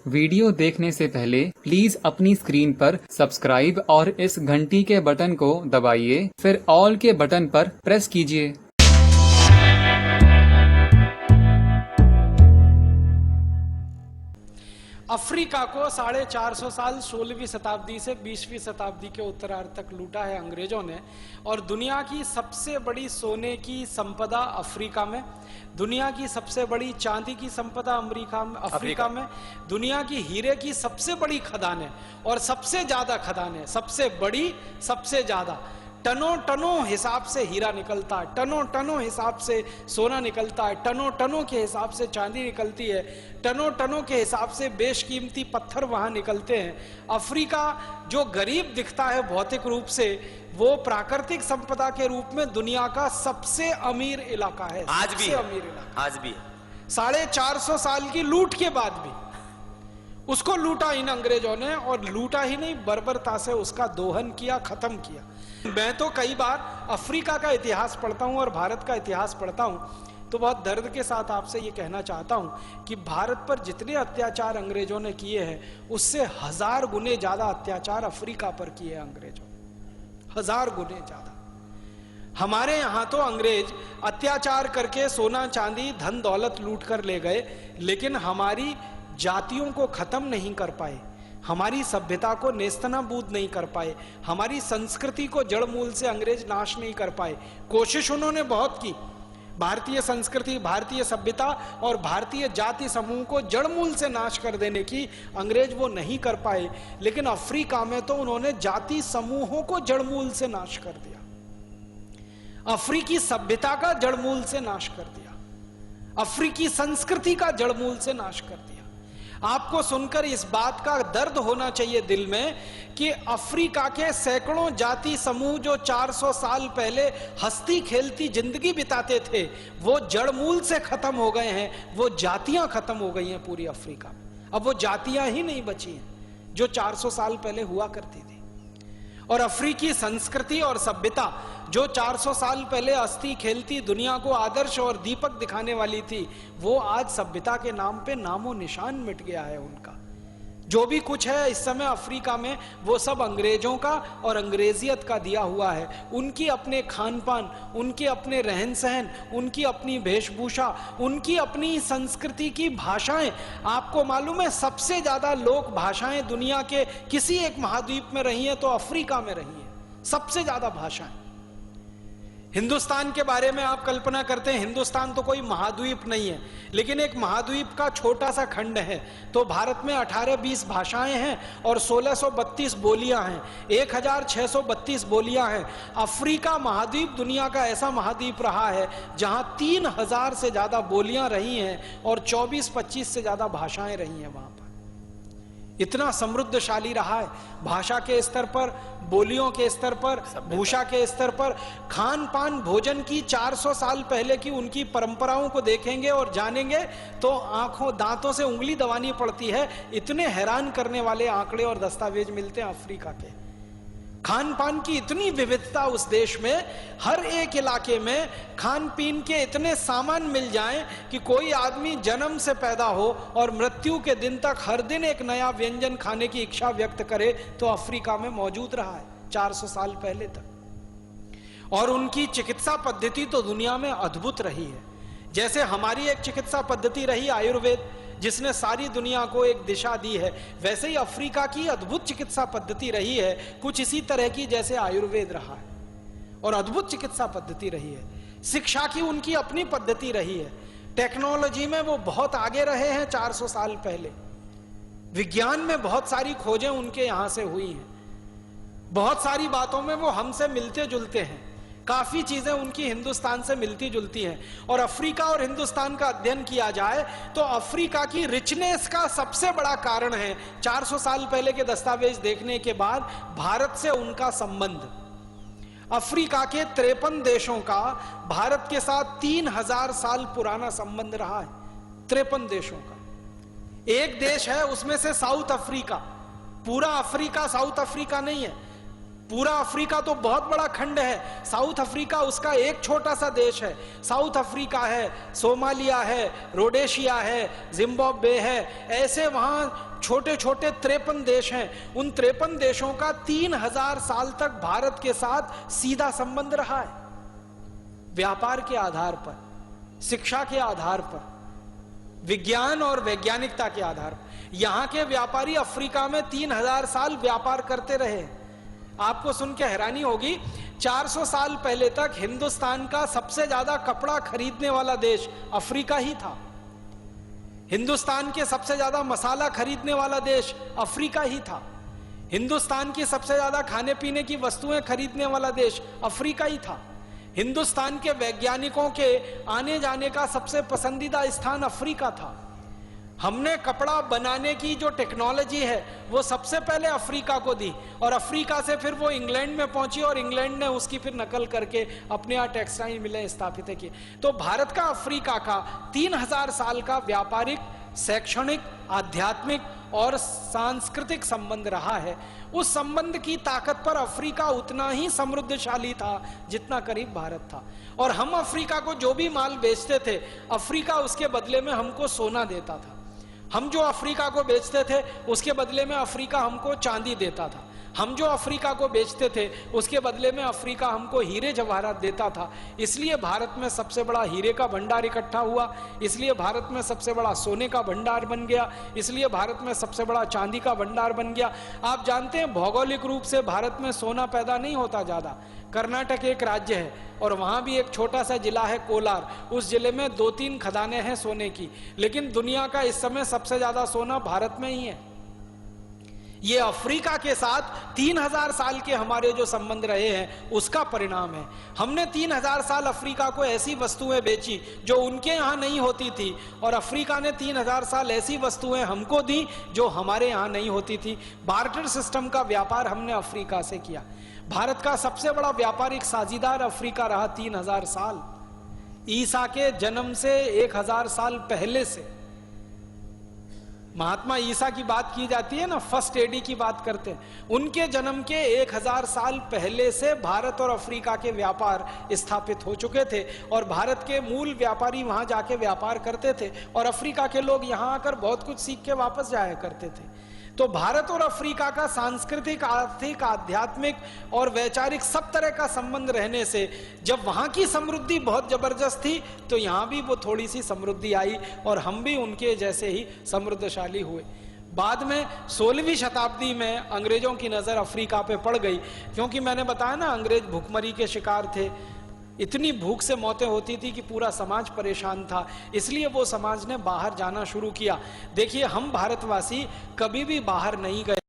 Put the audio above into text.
Video देखने से पहले प्लीज अपनी स्क्रीन पर सब्सक्राइब और इस घंटी के बटन को दबाइए, फिर ऑल के बटन पर प्रेस कीजिए। अफ्रीका को 450 साल 16वीं शताब्दी से 20वीं शताब्दी के उत्तरार्ध तक लूटा है अंग्रेजों ने। और दुनिया की सबसे बड़ी सोने की संपदा अफ्रीका में, दुनिया की सबसे बड़ी चांदी की संपदा अफ्रीका में, दुनिया की हीरे की सबसे बड़ी खदानें और सबसे ज्यादा खदानें, सबसे बड़ी सबसे ज्यादा टनों टनों हिसाब से हीरा निकलता है, टनों टनों हिसाब से सोना निकलता है, टनों टनों के हिसाब से चांदी निकलती है, टनों टनों के हिसाब से बेशकीमती पत्थर वहां निकलते हैं। अफ्रीका जो गरीब दिखता है भौतिक रूप से, वो प्राकृतिक संपदा के रूप में दुनिया का सबसे अमीर इलाका है। आज भी अमीर इलाका आज भी 450 साल की लूट के बाद भी उसको लूटा इन अंग्रेजों ने, और लूटा ही नहीं, बर्बरता से उसका दोहन किया, खत्म किया। मैं तो कई बार अफ्रीका का इतिहास पढ़ता हूं और भारत का इतिहास पढ़ता हूं तो बहुत दर्द के साथ आपसे ये कहना चाहता हूं कि भारत पर जितने अत्याचार अंग्रेजों ने किए हैं उससे 1000 गुने ज्यादा अत्याचार अफ्रीका पर किए हैं अंग्रेजों, 1000 गुने ज्यादा। हमारे यहां तो अंग्रेज अत्याचार करके सोना चांदी धन दौलत लूट कर ले गए, लेकिन हमारी जातियों को खत्म नहीं कर पाए, हमारी सभ्यता को नेस्तनाबूद नहीं कर पाए, हमारी संस्कृति को जड़ मूल से अंग्रेज नाश नहीं कर पाए। कोशिश उन्होंने बहुत की, भारतीय संस्कृति, भारतीय सभ्यता और भारतीय जाति समूह को जड़ मूल से नाश कर देने की अंग्रेज वो नहीं कर पाए, लेकिन अफ्रीका में तो उन्होंने जाति समूहों को जड़ मूल से नाश कर दिया, अफ्रीकी सभ्यता का जड़ मूल से नाश कर दिया, अफ्रीकी संस्कृति का जड़ मूल से नाश कर दिया। आपको सुनकर इस बात का दर्द होना चाहिए दिल में कि अफ्रीका के सैकड़ों जाति समूह जो 400 साल पहले हंसती खेलती जिंदगी बिताते थे, वो जड़ मूल से खत्म हो गए हैं, वो जातियां खत्म हो गई हैं पूरी अफ्रीका में। अब वो जातियां ही नहीं बची हैं जो 400 साल पहले हुआ करती थी। और अफ्रीकी संस्कृति और सभ्यता जो 400 साल पहले हंसती खेलती दुनिया को आदर्श और दीपक दिखाने वाली थी, वो आज सभ्यता के नाम पे नामो निशान मिट गया है उनका। जो भी कुछ है इस समय अफ्रीका में, वो सब अंग्रेजों का और अंग्रेजियत का दिया हुआ है। उनकी अपने खान पान, उनके अपने रहन सहन, उनकी अपनी वेशभूषा, उनकी अपनी संस्कृति की भाषाएं। आपको मालूम है सबसे ज्यादा लोक भाषाएं दुनिया के किसी एक महाद्वीप में रही हैं तो अफ्रीका में रही हैं, सबसे ज्यादा भाषाएं। हिंदुस्तान के बारे में आप कल्पना करते हैं, हिंदुस्तान तो कोई महाद्वीप नहीं है, लेकिन एक महाद्वीप का छोटा सा खंड है। तो भारत में 18-20 भाषाएं हैं और 1632 बोलियां हैं, 1632 बोलियां हैं। अफ्रीका महाद्वीप दुनिया का ऐसा महाद्वीप रहा है जहां 3000 से ज्यादा बोलियां रही हैं और 24-25 से ज्यादा भाषाएं रही हैं। वहां पर इतना समृद्धशाली रहा है, भाषा के स्तर पर, बोलियों के स्तर पर, भूषा के स्तर पर, खान पान भोजन की 400 साल पहले की उनकी परंपराओं को देखेंगे और जानेंगे तो आंखों दांतों से उंगली दबानी पड़ती है। इतने हैरान करने वाले आंकड़े और दस्तावेज मिलते हैं अफ्रीका के। खान पान की इतनी विविधता उस देश में, हर एक इलाके में खान पीन के इतने सामान मिल जाएं कि कोई आदमी जन्म से पैदा हो और मृत्यु के दिन तक हर दिन एक नया व्यंजन खाने की इच्छा व्यक्त करे, तो अफ्रीका में मौजूद रहा है 400 साल पहले तक। और उनकी चिकित्सा पद्धति तो दुनिया में अद्भुत रही है। जैसे हमारी एक चिकित्सा पद्धति रही आयुर्वेद, जिसने सारी दुनिया को एक दिशा दी है, वैसे ही अफ्रीका की अद्भुत चिकित्सा पद्धति रही है, कुछ इसी तरह की जैसे आयुर्वेद रहा है और अद्भुत चिकित्सा पद्धति रही है। शिक्षा की उनकी अपनी पद्धति रही है, टेक्नोलॉजी में वो बहुत आगे रहे हैं 400 साल पहले, विज्ञान में बहुत सारी खोजें उनके यहां से हुई हैं, बहुत सारी बातों में वो हमसे मिलते जुलते हैं, काफी चीजें उनकी हिंदुस्तान से मिलती जुलती हैं। और अफ्रीका और हिंदुस्तान का अध्ययन किया जाए तो अफ्रीका की रिचनेस का सबसे बड़ा कारण है 400 साल पहले के दस्तावेज देखने के बाद भारत से उनका संबंध। अफ्रीका के 53 देशों का भारत के साथ 3000 साल पुराना संबंध रहा है, 53 देशों का। एक देश है उसमें से साउथ अफ्रीका, पूरा अफ्रीका साउथ अफ्रीका नहीं है, पूरा अफ्रीका तो बहुत बड़ा खंड है, साउथ अफ्रीका उसका एक छोटा सा देश है। साउथ अफ्रीका है, सोमालिया है, रोडेशिया है, जिम्बाब्वे है, ऐसे वहां छोटे छोटे 53 देश हैं। उन 53 देशों का 3000 साल तक भारत के साथ सीधा संबंध रहा है, व्यापार के आधार पर, शिक्षा के आधार पर, विज्ञान और वैज्ञानिकता के आधार पर। यहां के व्यापारी अफ्रीका में 3000 साल व्यापार करते रहे। आपको सुन के हैरानी होगी, 400 साल पहले तक हिंदुस्तान का सबसे ज्यादा कपड़ा खरीदने वाला देश अफ्रीका ही था। हिंदुस्तान के सबसे ज्यादा मसाला खरीदने वाला देश अफ्रीका ही था। हिंदुस्तान की सबसे ज्यादा खाने पीने की वस्तुएं खरीदने वाला देश अफ्रीका ही था। हिंदुस्तान के वैज्ञानिकों के आने जाने का सबसे पसंदीदा स्थान अफ्रीका था। हमने कपड़ा बनाने की जो टेक्नोलॉजी है वो सबसे पहले अफ्रीका को दी, और अफ्रीका से फिर वो इंग्लैंड में पहुंची, और इंग्लैंड ने उसकी फिर नकल करके अपने यहाँ टेक्सटाइल मिलें स्थापित की। तो भारत का अफ्रीका का 3000 साल का व्यापारिक, शैक्षणिक, आध्यात्मिक और सांस्कृतिक संबंध रहा है। उस संबंध की ताकत पर अफ्रीका उतना ही समृद्धशाली था जितना करीब भारत था। और हम अफ्रीका को जो भी माल बेचते थे, अफ्रीका उसके बदले में हमको सोना देता था। हम जो अफ्रीका को बेचते थे उसके बदले में अफ्रीका हमको चांदी देता था। हम जो अफ्रीका को बेचते थे उसके बदले में अफ्रीका हमको हीरे जवाहरात देता था। इसलिए भारत में सबसे बड़ा हीरे का भंडार इकट्ठा हुआ, इसलिए भारत में सबसे बड़ा सोने का भंडार बन गया, इसलिए भारत में सबसे बड़ा चांदी का भंडार बन गया। आप जानते हैं भौगोलिक रूप से भारत में सोना पैदा नहीं होता ज्यादा। कर्नाटक एक राज्य है और वहां भी एक छोटा सा जिला है कोलार, उस जिले में 2-3 खदानें हैं सोने की, लेकिन दुनिया का इस समय सबसे ज्यादा सोना भारत में ही है। ये अफ्रीका के साथ 3000 साल के हमारे जो संबंध रहे हैं उसका परिणाम है। हमने 3000 साल अफ्रीका को ऐसी वस्तुएं बेची जो उनके यहां नहीं होती थी, और अफ्रीका ने 3000 साल ऐसी वस्तुएं हमको दी जो हमारे यहां नहीं होती थी। बार्टर सिस्टम का व्यापार हमने अफ्रीका से किया। भारत का सबसे बड़ा व्यापारिक साझीदार अफ्रीका रहा 3000 साल। ईसा के जन्म से 1000 साल पहले से महात्मा ईसा की बात की जाती है ना, फर्स्ट एडी की बात करते हैं, उनके जन्म के 1000 साल पहले से भारत और अफ्रीका के व्यापार स्थापित हो चुके थे, और भारत के मूल व्यापारी वहां जाके व्यापार करते थे, और अफ्रीका के लोग यहां आकर बहुत कुछ सीख के वापस जाया करते थे। तो भारत और अफ्रीका का सांस्कृतिक, आर्थिक, आध्यात्मिक और वैचारिक सब तरह का संबंध रहने से जब वहां की समृद्धि बहुत जबरदस्त थी तो यहां भी वो थोड़ी सी समृद्धि आई, और हम भी उनके जैसे ही समृद्धशाली हुए। बाद में 16वीं शताब्दी में अंग्रेजों की नजर अफ्रीका पे पड़ गई, क्योंकि मैंने बताया ना अंग्रेज भूखमरी के शिकार थे। इतनी भूख से मौतें होती थी कि पूरा समाज परेशान था, इसलिए वो समाज ने बाहर जाना शुरू किया। देखिए, हम भारतवासी कभी भी बाहर नहीं गए।